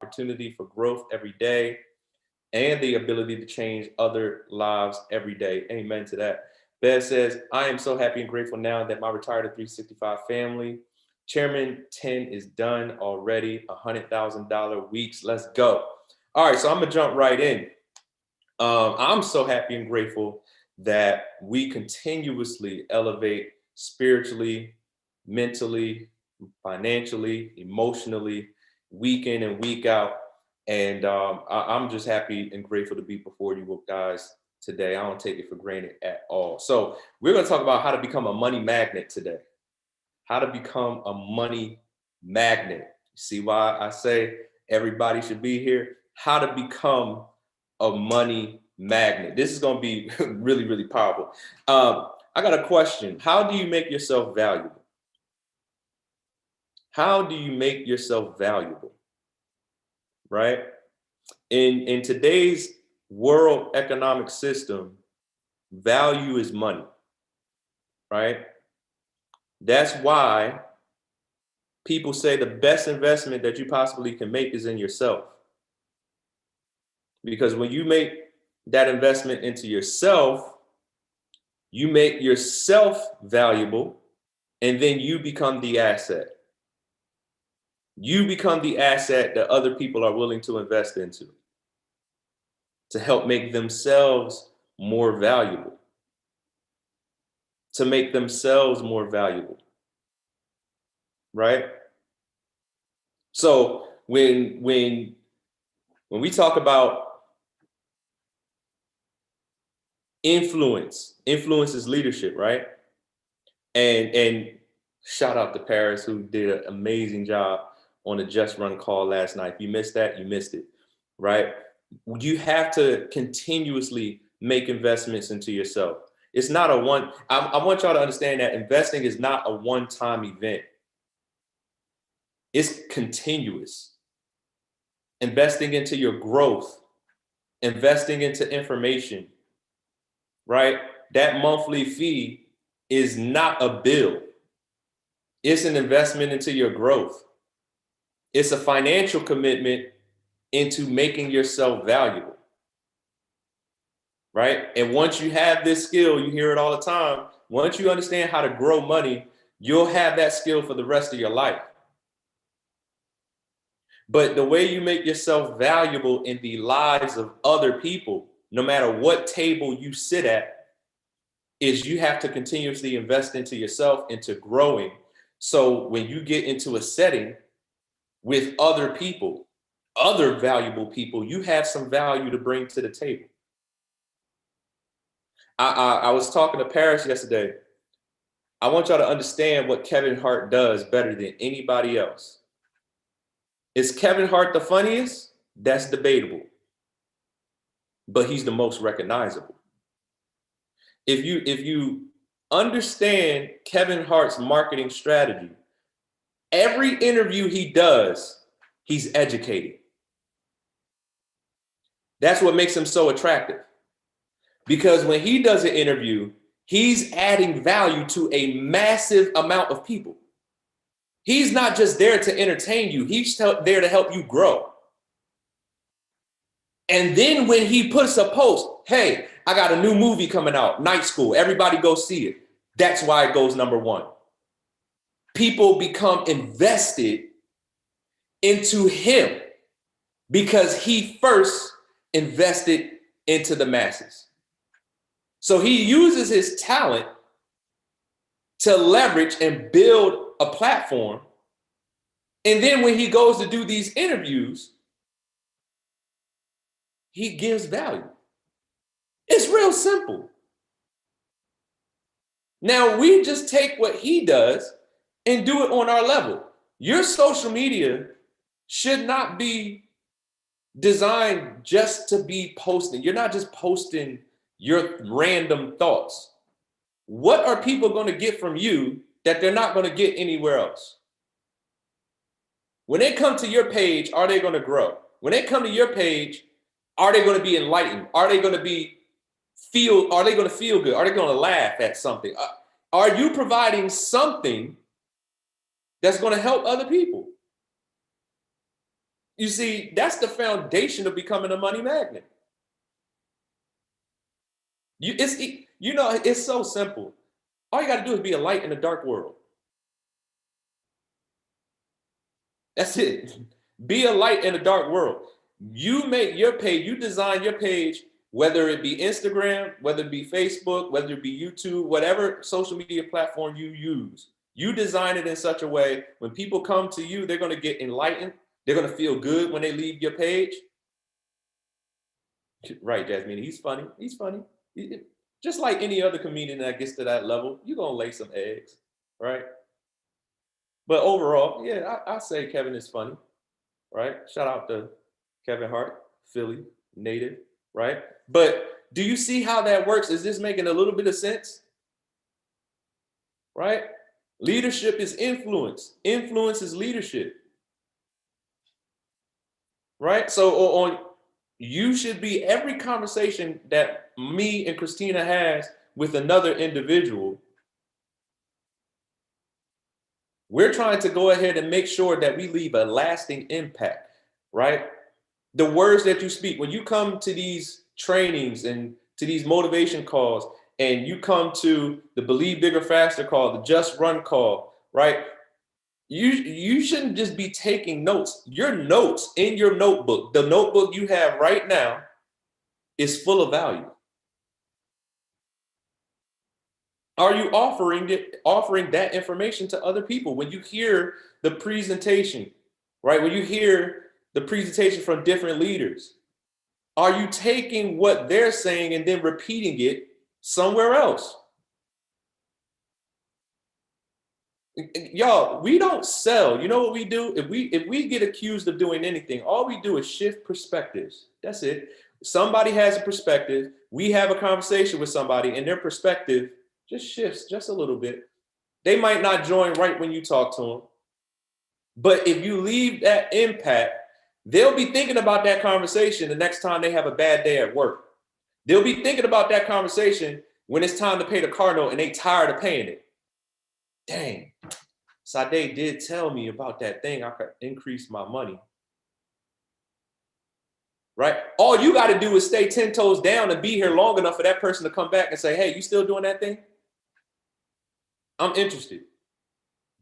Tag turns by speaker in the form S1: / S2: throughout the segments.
S1: opportunity for growth every day and the ability to change other lives every day. Amen to that. Bev says, I am so happy and grateful now that my retired at 365 family. Chairman 10 is done already, $100,000 weeks. Let's go. All right, so I'm gonna jump right in. I'm so happy and grateful that we continuously elevate spiritually, mentally, financially, emotionally, week in and week out. And I'm just happy and grateful to be before you guys today. I don't take it for granted at all. So we're going to talk about how to become a money magnet today. How to become a money magnet. See why I say everybody should be here? How to become a money magnet. This is going to be really, really powerful. I got a question. How do you make yourself valuable? How do you make yourself valuable? Right? In today's world economic system, value is money, right? That's why people say the best investment that you possibly can make is in yourself. Because when you make that investment into yourself, you make yourself valuable, and then you become the asset. You become the asset that other people are willing to invest into to help make themselves more valuable. To make themselves more valuable. Right? So when we talk about influence is leadership, right? And shout out to Paris, who did an amazing job on the Just Run call last night. If you missed that, you missed it, right? You have to continuously make investments into yourself. It's not a one, I want y'all to understand that investing is not a one-time event. It's continuous. Investing into your growth, investing into information, right? That monthly fee is not a bill. It's an investment into your growth. It's a financial commitment into making yourself valuable, right? And once you have this skill, you hear it all the time. Once you understand how to grow money, you'll have that skill for the rest of your life. But the way you make yourself valuable in the lives of other people, no matter what table you sit at, is you have to continuously invest into yourself, into growing. So when you get into a setting with other people, other valuable people, you have some value to bring to the table. I was talking to Paris yesterday. I want y'all to understand what Kevin Hart does better than anybody else. Is Kevin Hart the funniest? That's debatable. But he's the most recognizable. If you understand Kevin Hart's marketing strategy, every interview he does, he's educated. That's what makes him so attractive. Because when he does an interview, he's adding value to a massive amount of people. He's not just there to entertain you. He's there to help you grow. And then when he puts a post, hey, I got a new movie coming out, Night School, everybody go see it. That's why it goes number one. People become invested into him because he first invested into the masses. So he uses his talent to leverage and build a platform. And then when he goes to do these interviews, he gives value. It's real simple. Now we just take what he does and do it on our level. Your social media should not be designed just to be posting. You're not just posting your random thoughts. What are people going to get from you that they're not going to get anywhere else? When they come to your page, are they going to grow? When they come to your page, are they going to be enlightened? Are they going to feel good? Are they going to laugh at something? Are you providing something that's going to help other people? You see, that's the foundation of becoming a money magnet. It's so simple. All you got to do is be a light in a dark world. That's it. Be a light in a dark world. You make your page, you design your page, whether it be Instagram, whether it be Facebook, whether it be YouTube, whatever social media platform you use. You design it in such a way when people come to you, they're going to get enlightened. They're going to feel good when they leave your page. Right, Jasmine. He's funny. He's funny. Just like any other comedian that gets to that level, you're going to lay some eggs, right? But overall, yeah, I say Kevin is funny, right? Shout out to Kevin Hart, Philly native, right? But do you see how that works? Is this making a little bit of sense? Right? Leadership is influence. Influence is leadership. Right? So you should be every conversation that me and Christina has with another individual. We're trying to go ahead and make sure that we leave a lasting impact, right? The words that you speak, when you come to these trainings and to these motivation calls, and you come to the Believe Bigger Faster call, the Just Run call, right? You shouldn't just be taking notes. Your notes in your notebook, the notebook you have right now, is full of value. Are you offering that information to other people? When you hear the presentation, right? When you hear the presentation from different leaders, are you taking what they're saying and then repeating it somewhere else? Y'all, we don't sell. You know what we do? If we get accused of doing anything, all we do is shift perspectives. That's it. Somebody has a perspective. We have a conversation with somebody, and their perspective just shifts just a little bit. They might not join right when you talk to them, but if you leave that impact, they'll be thinking about that conversation the next time they have a bad day at work. They'll be thinking about that conversation when it's time to pay the car note and they tired of paying it. Dang, Sade did tell me about that thing. I could increase my money. Right? All you got to do is stay 10 toes down and be here long enough for that person to come back and say, hey, you still doing that thing? I'm interested.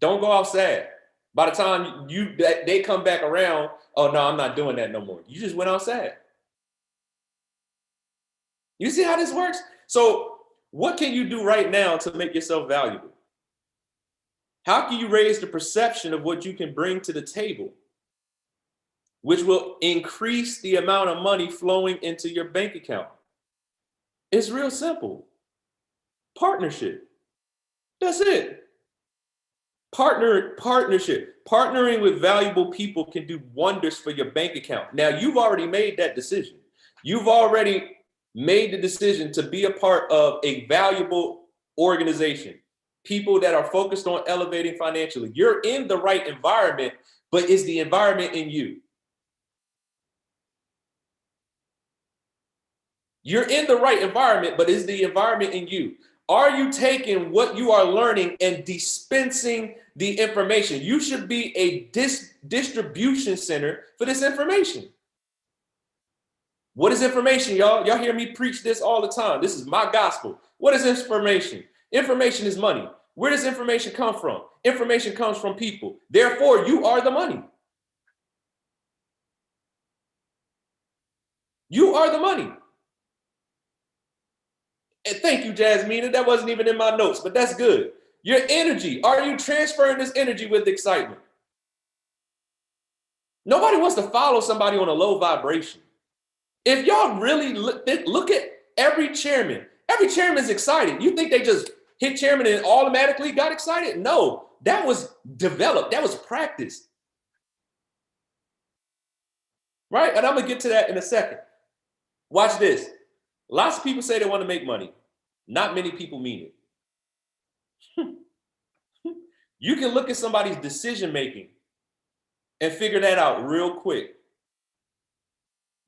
S1: Don't go outside. By the time they come back around, oh, no, I'm not doing that no more. You just went outside. You see how this works? So what can you do right now to make yourself valuable? How can you raise the perception of what you can bring to the table, which will increase the amount of money flowing into your bank account? It's real simple. Partnership. That's it. Partnership. Partnering with valuable people can do wonders for your bank account. Now, you've already made that decision. You've already made the decision to be a part of a valuable organization. People that are focused on elevating financially. You're in the right environment, but is the environment in you? You're in the right environment, but is the environment in you? Are you taking what you are learning and dispensing the information? You should be a distribution center for this information. What is information, y'all? Y'all hear me preach this all the time. This is my gospel. What is information? Information is money. Where does information come from? Information comes from people. Therefore, you are the money. You are the money. And thank you, Jasmine. That wasn't even in my notes, but that's good. Your energy. Are you transferring this energy with excitement? Nobody wants to follow somebody on a low vibration. If y'all really look at every chairman is excited. You think they just hit chairman and automatically got excited? No, that was developed. That was practiced. Right? And I'm going to get to that in a second. Watch this. Lots of people say they want to make money. Not many people mean it. You can look at somebody's decision making and figure that out real quick.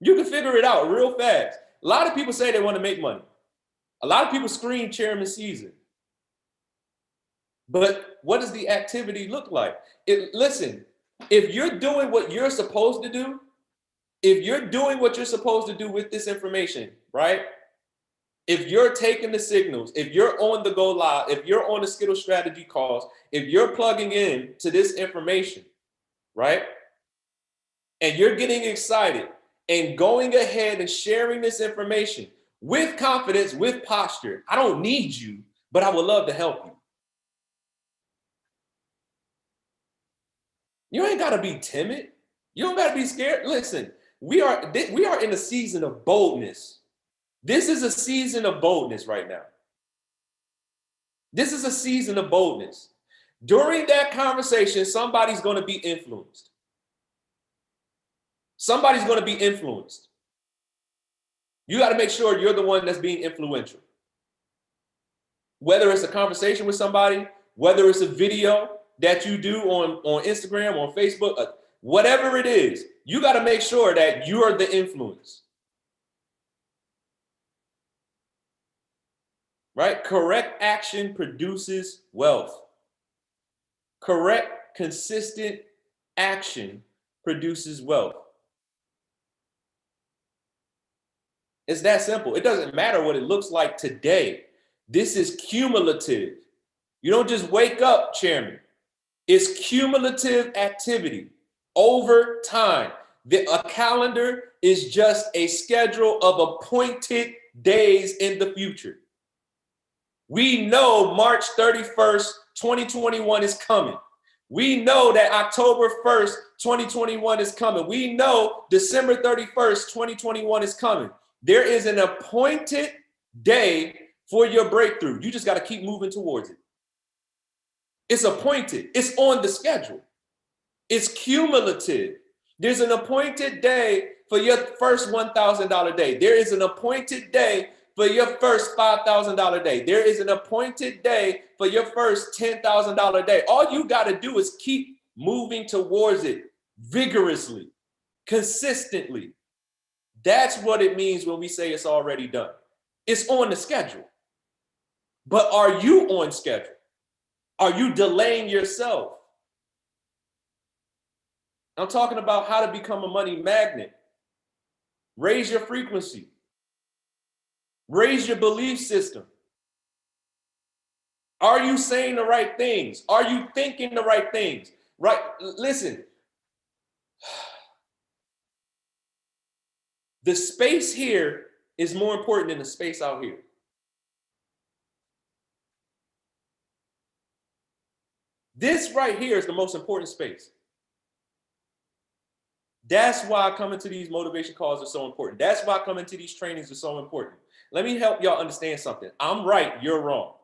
S1: You can figure it out real fast. A lot of people say they want to make money. A lot of people scream chairman season. But what does the activity look like? Listen, If you're doing what you're supposed to do, if you're doing what you're supposed to do with this information, right? If you're taking the signals, if you're on the go live, if you're on the Skittle strategy calls, if you're plugging in to this information, right? And you're getting excited and going ahead and sharing this information with confidence, with posture. I don't need you, but I would love to help you. You ain't got to be timid. You don't got to be scared. Listen, we are in a season of boldness. This is a season of boldness right now. This is a season of boldness. During that conversation, somebody's going to be influenced. Somebody's going to be influenced. You got to make sure you're the one that's being influential. Whether it's a conversation with somebody, whether it's a video that you do on Instagram, on Facebook, whatever it is, you got to make sure that you are the influence. Right? Correct action produces wealth. Correct, consistent action produces wealth. It's that simple. It doesn't matter what it looks like today. This is cumulative. You don't just wake up, Chairman. It's cumulative activity over time. A calendar is just a schedule of appointed days in the future. We know March 31st, 2021 is coming. We know that October 1st, 2021 is coming. We know December 31st, 2021 is coming. There is an appointed day for your breakthrough. You just got to keep moving towards it. It's appointed. It's on the schedule. It's cumulative. There's an appointed day for your first $1,000 day. There is an appointed day for your first $5,000 day. There is an appointed day for your first $10,000 day. All you got to do is keep moving towards it vigorously, consistently. That's what it means when we say it's already done. It's on the schedule. But are you on schedule? Are you delaying yourself? I'm talking about how to become a money magnet. Raise your frequency. Raise your belief system. Are you saying the right things? Are you thinking the right things? Right? Listen. The space here is more important than the space out here. This right here is the most important space. That's why coming to these motivation calls are so important. That's why coming to these trainings are so important. Let me help y'all understand something. I'm right, you're wrong.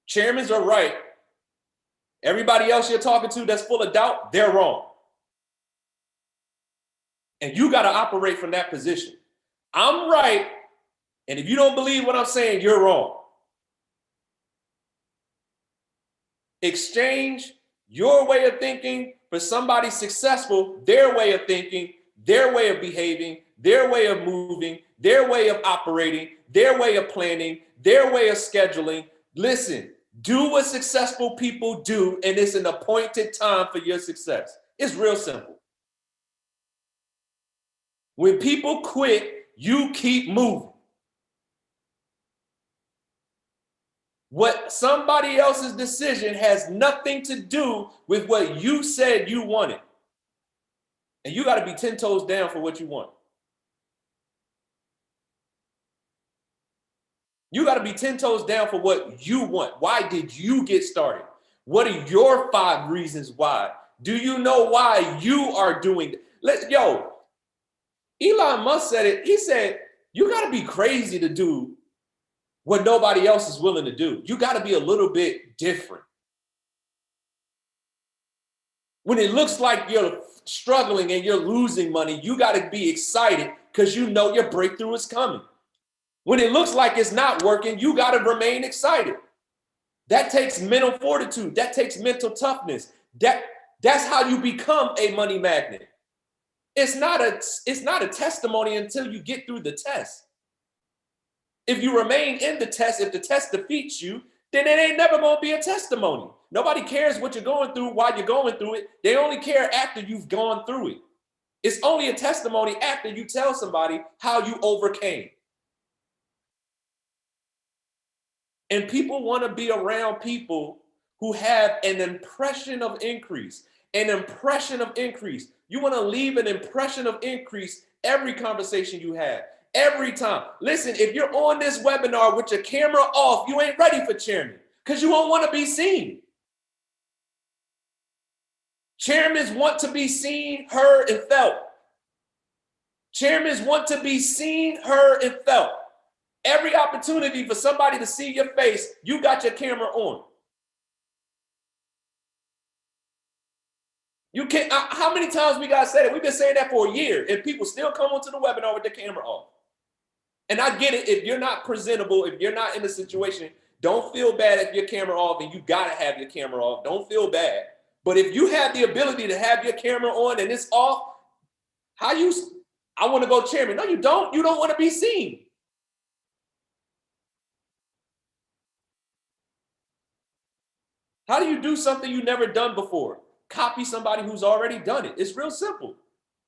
S1: Chairmans are right. Everybody else you're talking to that's full of doubt, they're wrong. And you got to operate from that position. I'm right, and if you don't believe what I'm saying, you're wrong. Exchange your way of thinking for somebody successful, their way of thinking, their way of behaving, their way of moving, their way of operating, their way of planning, their way of scheduling. Listen, do what successful people do, and it's an appointed time for your success. It's real simple. When people quit, you keep moving. What somebody else's decision has nothing to do with what you said you wanted. And you got to be 10 toes down for what you want. You got to be 10 toes down for what you want. Why did you get started? What are your 5 reasons why? Do you know why you are doing it? Yo, Elon Musk said it. He said, you got to be crazy to do what nobody else is willing to do. You got to be a little bit different. When it looks like you're struggling and you're losing money, you got to be excited because you know your breakthrough is coming. When it looks like it's not working, you got to remain excited. That takes mental fortitude. That takes mental toughness. That's how you become a money magnet. It's not a testimony until you get through the test. If you remain in the test, if the test defeats you, then it ain't never going to be a testimony. Nobody cares what you're going through while you're going through it. They only care after you've gone through it. It's only a testimony after you tell somebody how you overcame. And people want to be around people who have an impression of increase, an impression of increase. You want to leave an impression of increase every conversation you have, every time. Listen, if you're on this webinar with your camera off, you ain't ready for chairman because you won't want to be seen. Chairmen want to be seen, heard, and felt. Chairmen want to be seen, heard, and felt. Every opportunity for somebody to see your face, you got your camera on. You can't, how many times we got to say that? We've been saying that for a year, and people still come onto the webinar with their camera off. And I get it, if you're not presentable, if you're not in a situation, don't feel bad if your camera off and you got to have your camera off. Don't feel bad. But if you have the ability to have your camera on and it's off, I want to go chairman. No, you don't. You don't want to be seen. How do you do something you've never done before? Copy somebody who's already done it. It's real simple.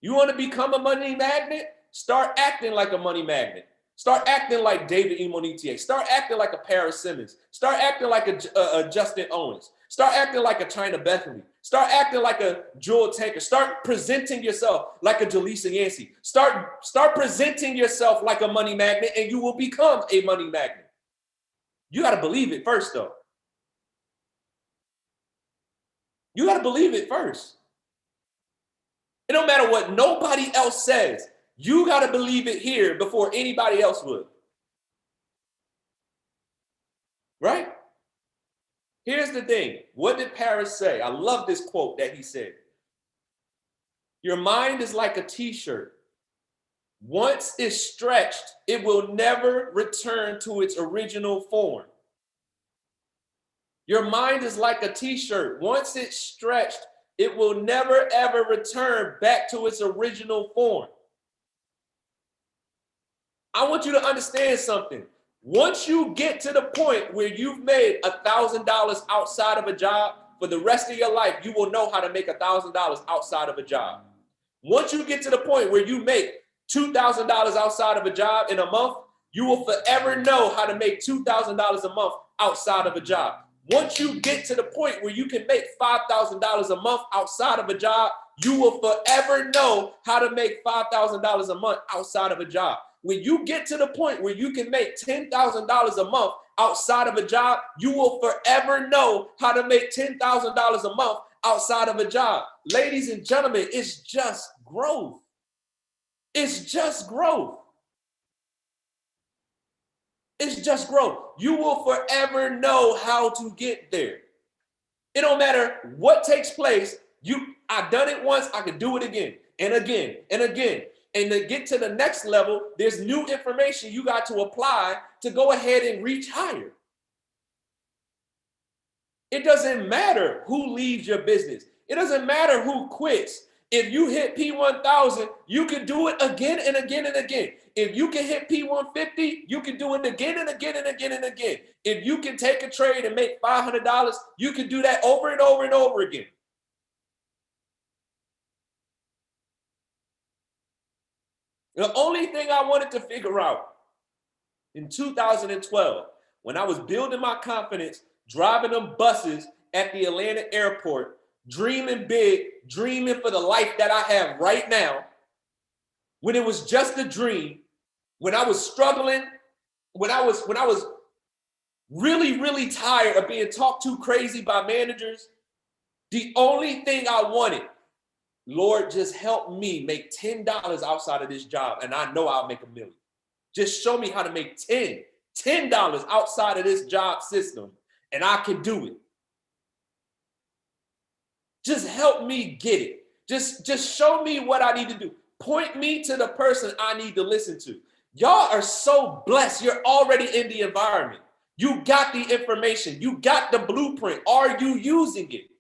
S1: You want to become a money magnet? Start acting like a money magnet. Start acting like David E. Monetier. Start acting like a Paris Simmons. Start acting like a Justin Owens. Start acting like a China Bethany. Start acting like a Jewel Tanker. Start presenting yourself like a Jaleesa Yancey. Start presenting yourself like a money magnet, and you will become a money magnet. You got to believe it first, though. You got to believe it first. It don't matter what nobody else says. You got to believe it here before anybody else would. Right? Here's the thing. What did Paris say? I love this quote that he said. Your mind is like a t-shirt. Once it's stretched, it will never return to its original form. Your mind is like a t-shirt. Once it's stretched, it will never, ever return back to its original form. I want you to understand something. Once you get to the point where you've made $1,000 outside of a job, for the rest of your life, you will know how to make $1,000 outside of a job. Once you get to the point where you make $2,000 outside of a job in a month, you will forever know how to make $2,000 a month outside of a job. Once you get to the point where you can make $5,000 a month outside of a job, you will forever know how to make $5,000 a month outside of a job. When you get to the point where you can make $10,000 a month outside of a job, you will forever know how to make $10,000 a month outside of a job. Ladies and gentlemen, it's just growth. It's just growth. It's just growth. You will forever know how to get there. It don't matter what takes place. I've done it once, I can do it again and again and again. And to get to the next level, there's new information you got to apply to go ahead and reach higher. It doesn't matter who leaves your business. It doesn't matter who quits. If you hit P1000, you can do it again and again and again. If you can hit P150, you can do it again and again and again and again. If you can take a trade and make $500, you can do that over and over and over again. The only thing I wanted to figure out in 2012, when I was building my confidence, driving them buses at the Atlanta airport, dreaming big, dreaming for the life that I have right now, when it was just a dream, when I was struggling, when I was really, really tired of being talked to crazy by managers, the only thing I wanted, Lord, just help me make $10 outside of this job, and I know I'll make $1 million. Just show me how to make $10 outside of this job system, and I can do it. Just help me get it. Just show me what I need to do. Point me to the person I need to listen to. Y'all are so blessed. You're already in the environment. You got the information. You got the blueprint. Are you using it?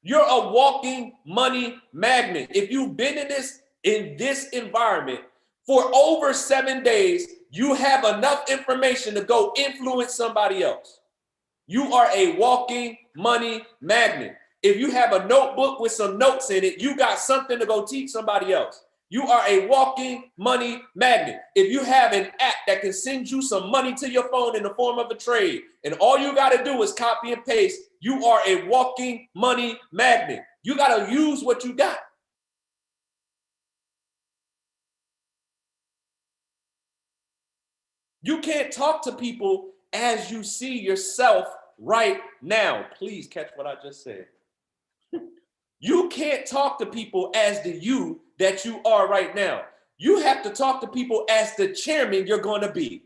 S1: You're a walking money magnet. If you've been in this environment for over 7 days, You have enough information to go influence somebody else. You are a walking money magnet. If you have a notebook with some notes in it, you got something to go teach somebody else. You are a walking money magnet. If you have an app that can send you some money to your phone in the form of a trade, and all you got to do is copy and paste, you are a walking money magnet. You got to use what you got. You can't talk to people as you see yourself right now. Please catch what I just said. You can't talk to people as the you that you are right now. You have to talk to people as the chairman you're going to be.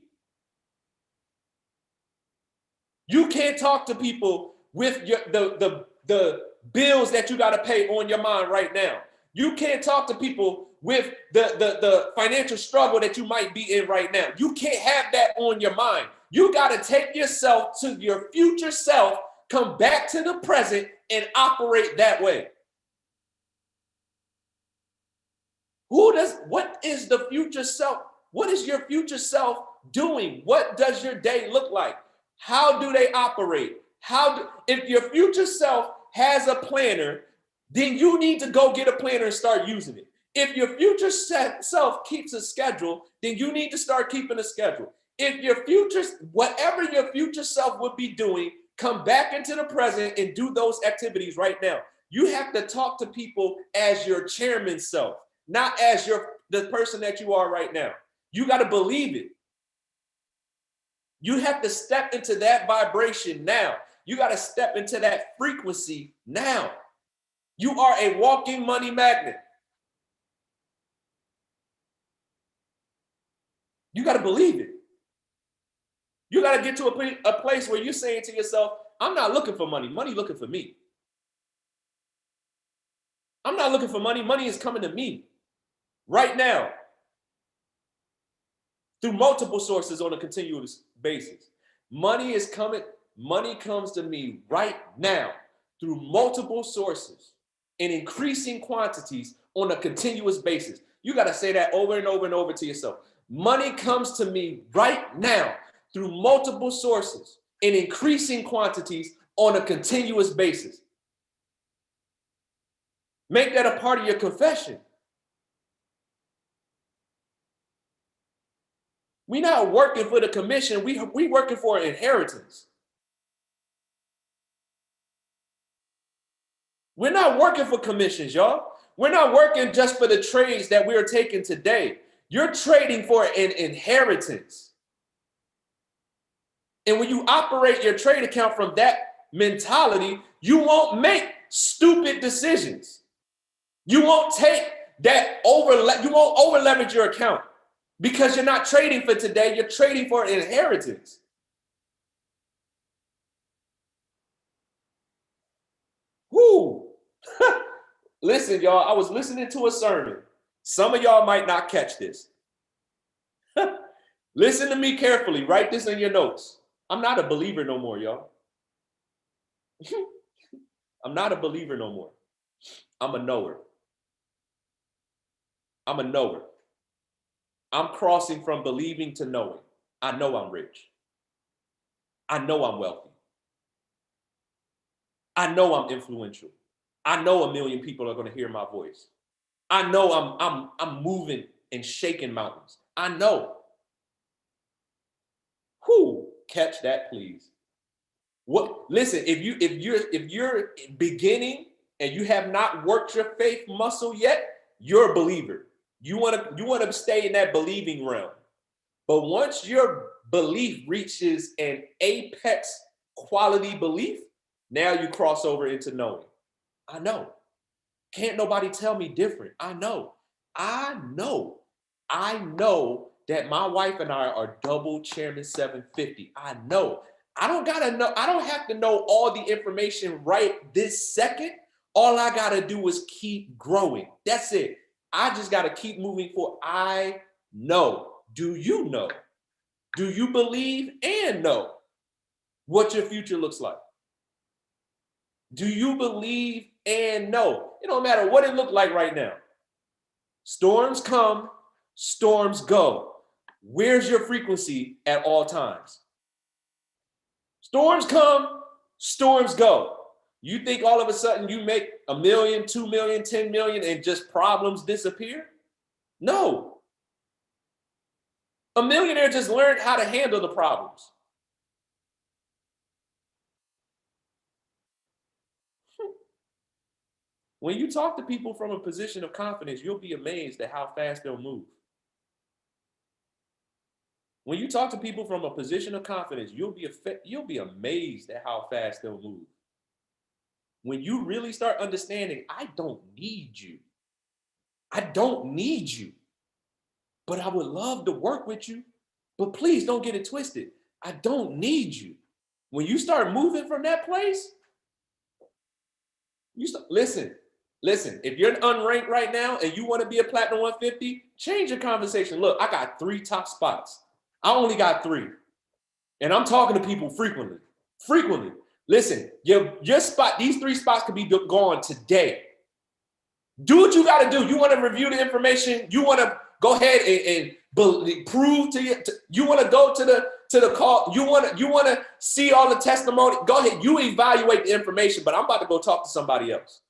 S1: You can't talk to people with the bills that you got to pay on your mind right now. You can't talk to people with the financial struggle that you might be in right now. You can't have that on your mind. You got to take yourself to your future self, come back to the present, and operate that way. What is the future self? What is your future self doing? What does your day look like? How do they operate? If your future self has a planner, then you need to go get a planner and start using it. If your future self keeps a schedule, then you need to start keeping a schedule. Whatever your future self would be doing, come back into the present and do those activities right now. You have to talk to people as your chairman self, not as the person that you are right now. You got to believe it. You have to step into that vibration now. You got to step into that frequency now. You are a walking money magnet. You got to believe it. You got to get to a place where you're saying to yourself, I'm not looking for money. Money looking for me. I'm not looking for money. Money is coming to me right now through multiple sources on a continuous basis. Money is coming. Money comes to me right now through multiple sources in increasing quantities on a continuous basis. You got to say that over and over and over to yourself. Money comes to me right now through multiple sources in increasing quantities on a continuous basis. Make that a part of your confession. We're not working for the commission. We working for an inheritance. We're not working for commissions, y'all. We're not working just for the trades that we're taking today. You're trading for an inheritance. And when you operate your trade account from that mentality, you won't make stupid decisions. You won't take that you won't over leverage your account because you're not trading for today. You're trading for an inheritance. Whoo. Listen, y'all, I was listening to a sermon. Some of y'all might not catch this. Listen to me carefully. Write this in your notes. I'm not a believer no more, y'all. I'm not a believer no more. I'm a knower. I'm a knower. I'm crossing from believing to knowing. I know I'm rich. I know I'm wealthy. I know I'm influential. I know 1 million people are going to hear my voice. I know I'm moving and shaking mountains. I know. Whoo, catch that, please. Listen, if you're beginning and you have not worked your faith muscle yet, you're a believer. You want to stay in that believing realm. But once your belief reaches an apex quality belief, now you cross over into knowing. I know. Can't nobody tell me different. I know. I know that my wife and I are double chairman 750. I know. I don't have to know all the information right this second. All I gotta do is keep growing. That's it. I just gotta keep moving forward. I know. Do you know? Do you believe and know what your future looks like? Do you believe and know? It don't matter what it looked like right now. Storms come, storms go. Where's your frequency at all times? Storms come, storms go. You think all of a sudden you make 1 million, 2 million, 10 million, and just problems disappear? No. A millionaire just learned how to handle the problems. When you talk to people from a position of confidence, you'll be amazed at how fast they'll move. When you talk to people from a position of confidence, you'll be amazed at how fast they'll move. When you really start understanding, I don't need you. I don't need you. But I would love to work with you. But please don't get it twisted. I don't need you. When you start moving from that place, listen, if you're unranked right now and you want to be a platinum 150, change your conversation. Look, I got 3 top spots. I only got 3. And I'm talking to people frequently. Listen, your spot, these 3 spots could be gone today. Do what you got to do. You want to review the information. You want to go ahead and prove to you. You want to go to the call. You want to see all the testimony. Go ahead. You evaluate the information, but I'm about to go talk to somebody else.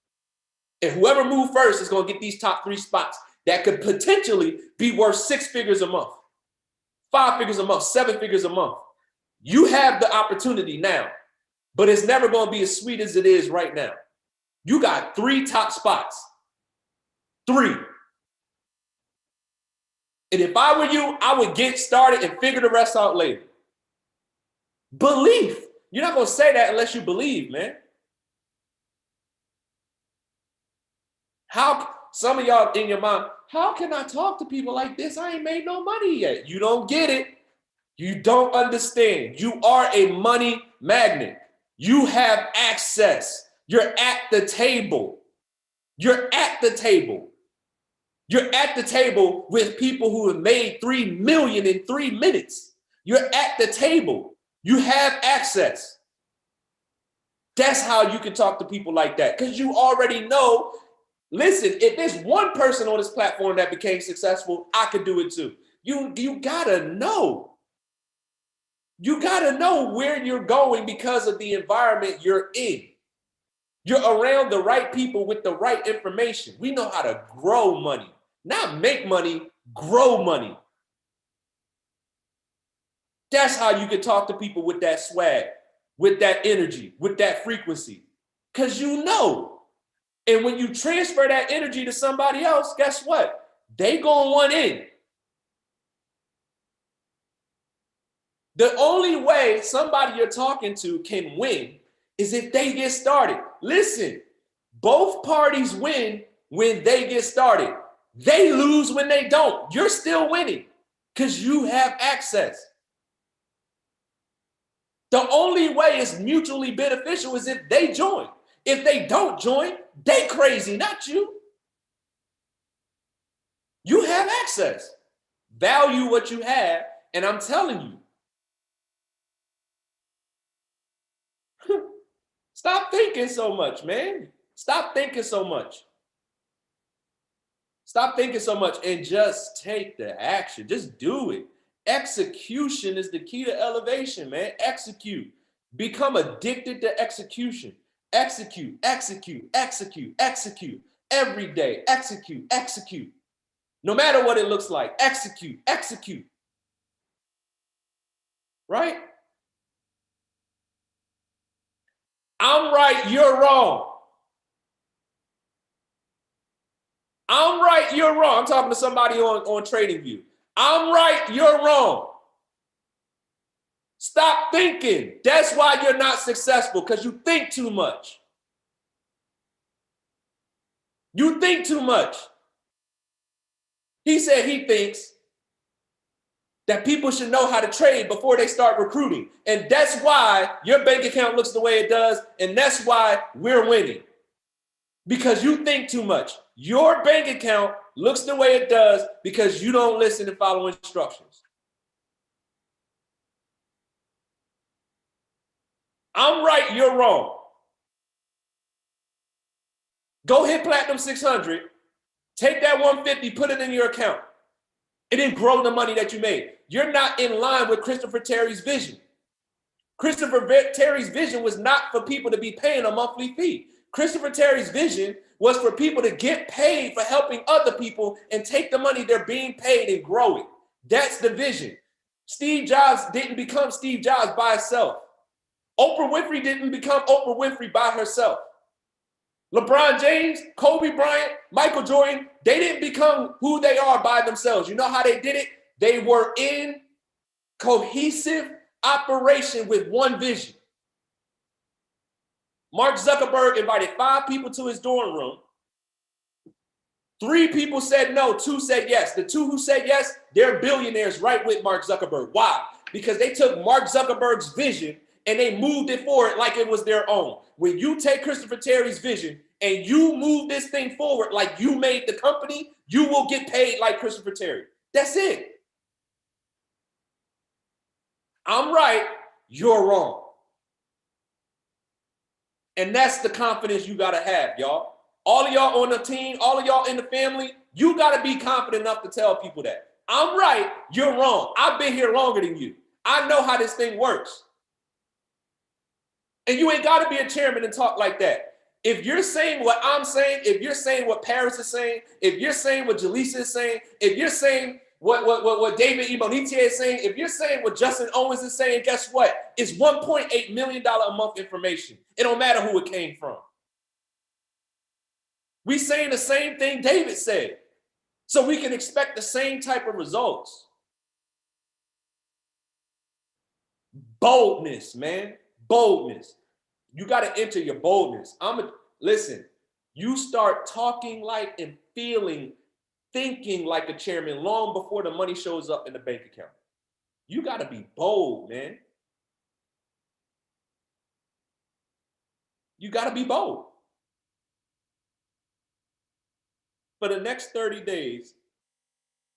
S1: And whoever moved first is going to get these top 3 spots that could potentially be worth 6 figures a month, 5 figures a month, 7 figures a month. You have the opportunity now, but it's never going to be as sweet as it is right now. You got 3 top spots. 3. And if I were you, I would get started and figure the rest out later. Belief. You're not going to say that unless you believe, man. How, some of y'all in your mind, how can I talk to people like this? I ain't made no money yet. You don't get it. You don't understand. You are a money magnet. You have access. You're at the table. You're at the table. You're at the table with people who have made 3 million in 3 minutes. You're at the table. You have access. That's how you can talk to people like that, because you already know, listen, if there's one person on this platform that became successful, I could do it too. You gotta know. You gotta know where you're going because of the environment you're in. You're around the right people with the right information. We know how to grow money. Not make money, grow money. That's how you can talk to people with that swag, with that energy, with that frequency. Because you know. And when you transfer that energy to somebody else, guess what? They gonna want in. The only way somebody you're talking to can win is if they get started. Listen, both parties win when they get started. They lose when they don't. You're still winning because you have access. The only way it's mutually beneficial is if they join. If they don't join, they crazy, not you. You have access. Value what you have, and I'm telling you, stop thinking so much, man. Stop thinking so much. Stop thinking so much and just take the action. Just do it. Execution is the key to elevation, man. Execute. Become addicted to execution. Execute, execute, execute, execute. Every day, execute, execute. No matter what it looks like, execute, execute. Right? I'm right, you're wrong. I'm right, you're wrong. I'm talking to somebody on TradingView. I'm right, you're wrong. Stop thinking. That's why you're not successful, because you think too much. You think too much. He said he thinks that people should know how to trade before they start recruiting. And that's why your bank account looks the way it does. And that's why we're winning. Because you think too much. Your bank account looks the way it does because you don't listen and follow instructions. I'm right, you're wrong. Go hit Platinum 600, take that 150, put it in your account. It didn't grow the money that you made. You're not in line with Christopher Terry's vision. Christopher Terry's vision was not for people to be paying a monthly fee. Christopher Terry's vision was for people to get paid for helping other people and take the money they're being paid and grow it. That's the vision. Steve Jobs didn't become Steve Jobs by himself. Oprah Winfrey didn't become Oprah Winfrey by herself. LeBron James, Kobe Bryant, Michael Jordan, they didn't become who they are by themselves. You know how they did it? They were in cohesive operation with one vision. Mark Zuckerberg invited 5 people to his dorm room. 3 people said no, 2 said yes. The 2 who said yes, they're billionaires right with Mark Zuckerberg. Why? Because they took Mark Zuckerberg's vision and they moved it forward like it was their own. When you take Christopher Terry's vision and you move this thing forward like you made the company, you will get paid like Christopher Terry. That's it. I'm right, you're wrong. And that's the confidence you got to have, y'all. All of y'all on the team, all of y'all in the family, you got to be confident enough to tell people that. I'm right, you're wrong. I've been here longer than you. I know how this thing works. And you ain't got to be a chairman and talk like that. If you're saying what I'm saying, if you're saying what Paris is saying, if you're saying what Jaleesa is saying, if you're saying what David Ebonitie is saying, if you're saying what Justin Owens is saying, guess what? It's $1.8 million a month information. It don't matter who it came from. We saying the same thing David said. So we can expect the same type of results. Boldness, man. Boldness. You got to enter your boldness. Listen, you start talking like and feeling, thinking like a chairman long before the money shows up in the bank account. You got to be bold, man. You got to be bold. For the next 30 days,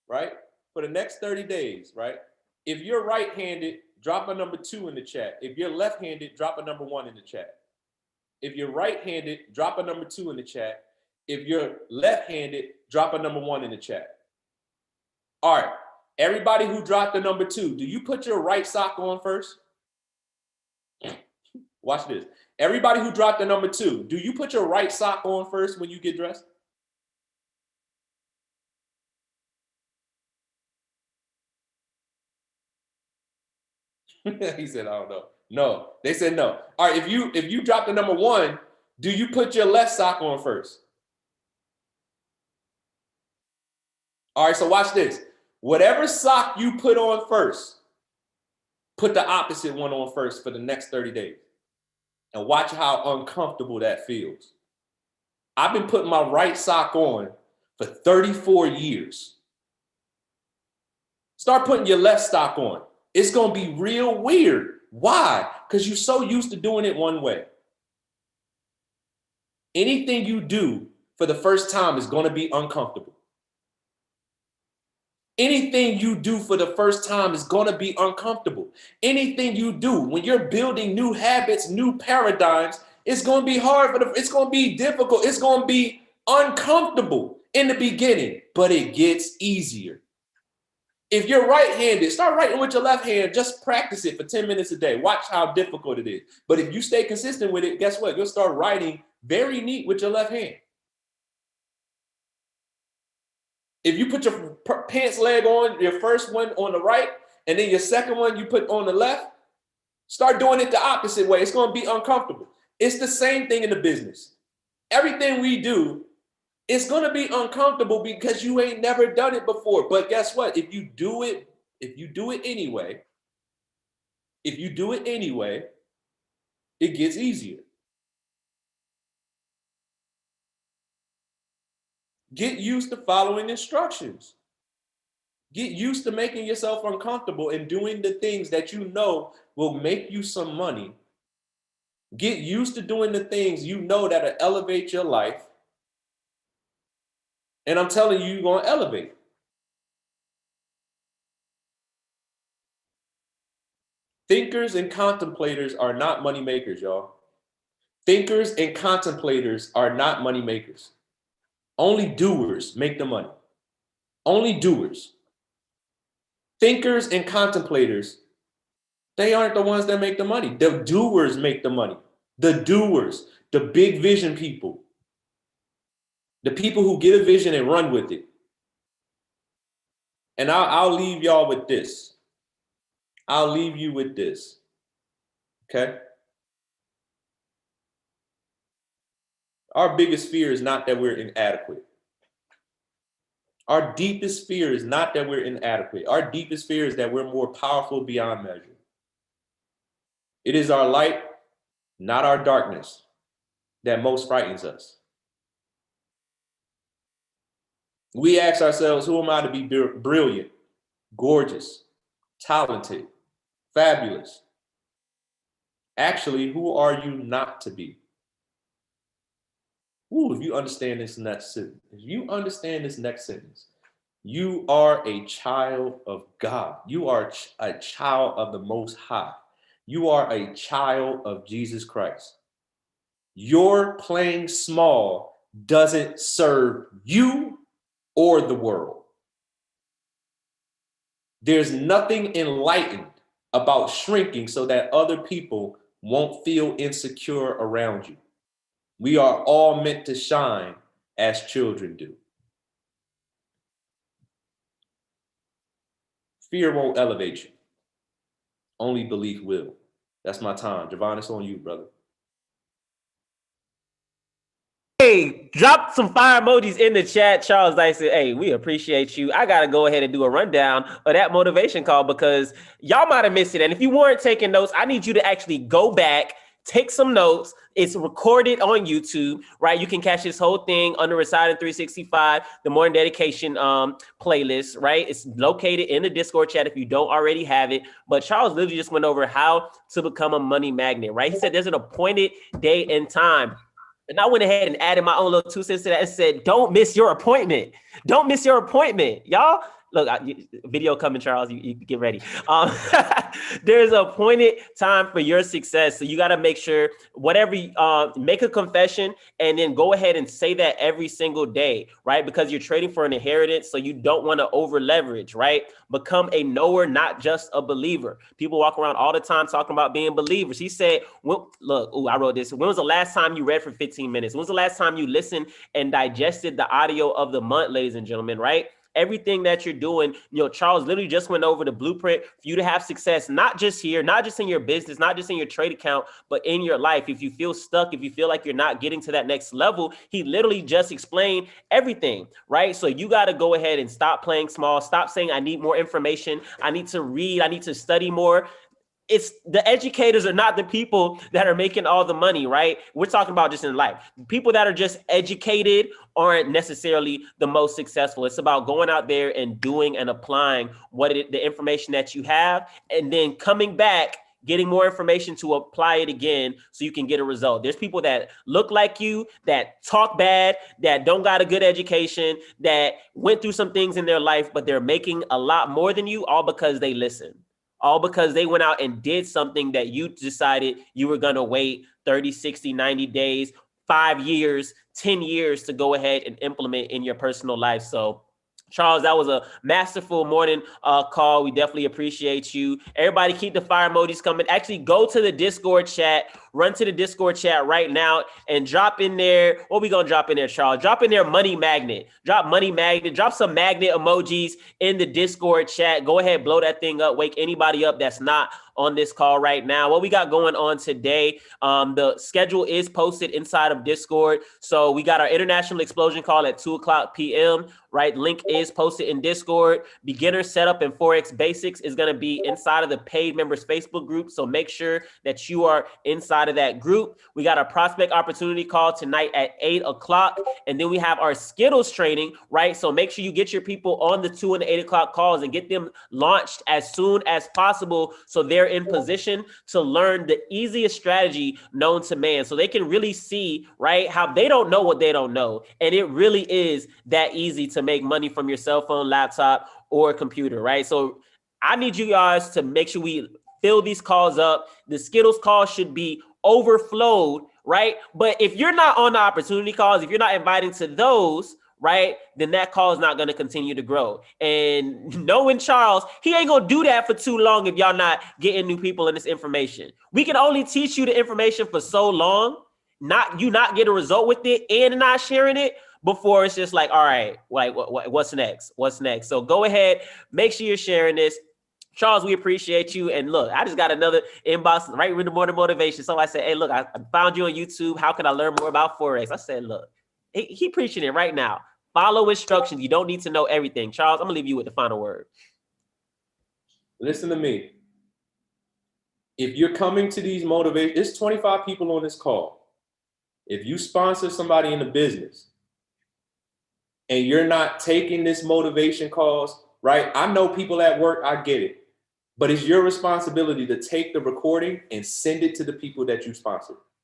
S1: right? For the next 30 days, right? If you're right-handed, drop a number 2 in the chat. If you're left-handed, drop a number 1 in the chat. If you're right-handed, drop a number 2 in the chat. If you're left-handed, drop a number 1 in the chat. All right, everybody who dropped the number 2, do you put your right sock on first? Watch this. Everybody who dropped the number 2, do you put your right sock on first when you get dressed? He said, I don't know. No, they said no. All right, if you drop the number 1, do you put your left sock on first? All right, so watch this. Whatever sock you put on first, put the opposite one on first for the next 30 days. And watch how uncomfortable that feels. I've been putting my right sock on for 34 years. Start putting your left sock on. It's going to be real weird. Why? Because you're so used to doing it one way. Anything you do for the first time is going to be uncomfortable. Anything you do for the first time is going to be uncomfortable. Anything you do when you're building new habits, new paradigms, it's going to be hard, it's going to be difficult. It's going to be uncomfortable in the beginning, but it gets easier. If you're right-handed, start writing with your left hand. Just practice it for 10 minutes a day. Watch how difficult it is. But if you stay consistent with it, guess what? You'll start writing very neat with your left hand. If you put your pants leg on, your first one on the right, and then your second one you put on the left, start doing it the opposite way. It's going to be uncomfortable. It's the same thing in the business. Everything we do, it's going to be uncomfortable because you ain't never done it before. But guess what? If you do it anyway, it gets easier. Get used to following instructions. Get used to making yourself uncomfortable and doing the things that you know will make you some money. Get used to doing the things you know that'll elevate your life. And I'm telling you, you're going to elevate. Thinkers and contemplators are not money makers, y'all. Thinkers and contemplators are not money makers. Only doers make the money. Only doers. Thinkers and contemplators, they aren't the ones that make the money. The doers make the money. The doers, the big vision people, the people who get a vision and run with it. And I'll leave y'all with this. I'll leave you with this. Okay? Our biggest fear is not that we're inadequate. Our deepest fear is not that we're inadequate. Our deepest fear is that we're more powerful beyond measure. It is our light, not our darkness, that most frightens us. We ask ourselves, who am I to be brilliant, gorgeous, talented, fabulous? Actually, who are you not to be? Ooh, if you understand this next sentence, you are a child of God. You are a child of the Most High. You are a child of Jesus Christ. Your playing small doesn't serve you or the world. There's nothing enlightened about shrinking so that other people won't feel insecure around you. We are all meant to shine as children do. Fear won't elevate you. Only belief will. That's my time. Javon, it's on you, brother.
S2: Hey, drop some fire emojis in the chat. Charles Dyson, hey, we appreciate you. I got to go ahead and do a rundown of that motivation call because y'all might have missed it. And if you weren't taking notes, I need you to actually go back, take some notes. It's recorded on YouTube, right? You can catch this whole thing under Reciting 365, the Morning Dedication playlist, right? It's located in the Discord chat if you don't already have it. But Charles literally just went over how to become a money magnet, right? He said there's an appointed day and time. And I went ahead and added my own little 2 cents to that and said, don't miss your appointment. Don't miss your appointment. Y'all, look, video coming, Charles. You get ready. There's an appointed time for your success. So you got to make sure whatever, make a confession and then go ahead and say that every single day, right? Because you're trading for an inheritance. So you don't want to over leverage, right? Become a knower, not just a believer. People walk around all the time talking about being believers. He said, I wrote this. When was the last time you read for 15 minutes? When was the last time you listened and digested the audio of the month, ladies and gentlemen, right? Everything that you're doing, Charles literally just went over the blueprint for you to have success, not just here, not just in your business, not just in your trade account, but in your life. If you feel stuck, if you feel like you're not getting to that next level, he literally just explained everything, right? So you got to go ahead and stop playing small. Stop saying, I need more information. I need to read. I need to study more. It's the educators are not the people that are making all the money, right? We're talking about just in life. People that are just educated aren't necessarily the most successful. It's about going out there and doing and applying the information that you have, and then coming back, getting more information to apply it again so you can get a result. There's people that look like you, that talk bad, that don't got a good education, that went through some things in their life, but they're making a lot more than you, all because they listen. All because they went out and did something that you decided you were going to wait 30, 60, 90 days, 5 years, 10 years to go ahead and implement in your personal life. So Charles, that was a masterful morning call. We definitely appreciate you. Everybody keep the fire emojis coming. Actually, go to the Discord chat. Run to the Discord chat right now and drop in there. What we going to drop in there, Charles? Drop in there money magnet. Drop money magnet. Drop some magnet emojis in the Discord chat. Go ahead, blow that thing up. Wake anybody up that's not on this call right now. What we got going on today, the schedule is posted inside of Discord. So we got our International Explosion call at 2:00 p.m., right? Link is posted in Discord. Beginner setup and Forex basics is going to be inside of the paid members Facebook group. So make sure that you are inside of that group. We got our prospect opportunity call tonight at 8:00. And then we have our Skittles training, right? So make sure you get your people on the 2 and the 8:00 calls and get them launched as soon as possible so they're in position to learn the easiest strategy known to man. So they can really see, right, how they don't know what they don't know. And it really is that easy to make money from your cell phone, laptop, or computer, right? So I need you guys to make sure we fill these calls up. The Skittles call should be overflowed, right? But if you're not on the opportunity calls, if you're not inviting to those, right, then that call is not going to continue to grow. And knowing Charles, he ain't going to do that for too long if y'all not getting new people in this information. We can only teach you the information for so long, not get a result with it and not sharing it before it's just like, all right, like what's next? What's next? So go ahead, make sure you're sharing this. Charles, we appreciate you. And look, I just got another inbox right with the morning motivation. So I said, hey, look, I found you on YouTube. How can I learn more about Forex? I said, look, he preaching it right now. Follow instructions. You don't need to know everything. Charles, I'm gonna leave you with the final word.
S1: Listen to me. If you're coming to these motivations, there's 25 people on this call. If you sponsor somebody in the business and you're not taking this motivation calls, right? I know people at work, I get it. But it's your responsibility to take the recording and send it to the people that you sponsor.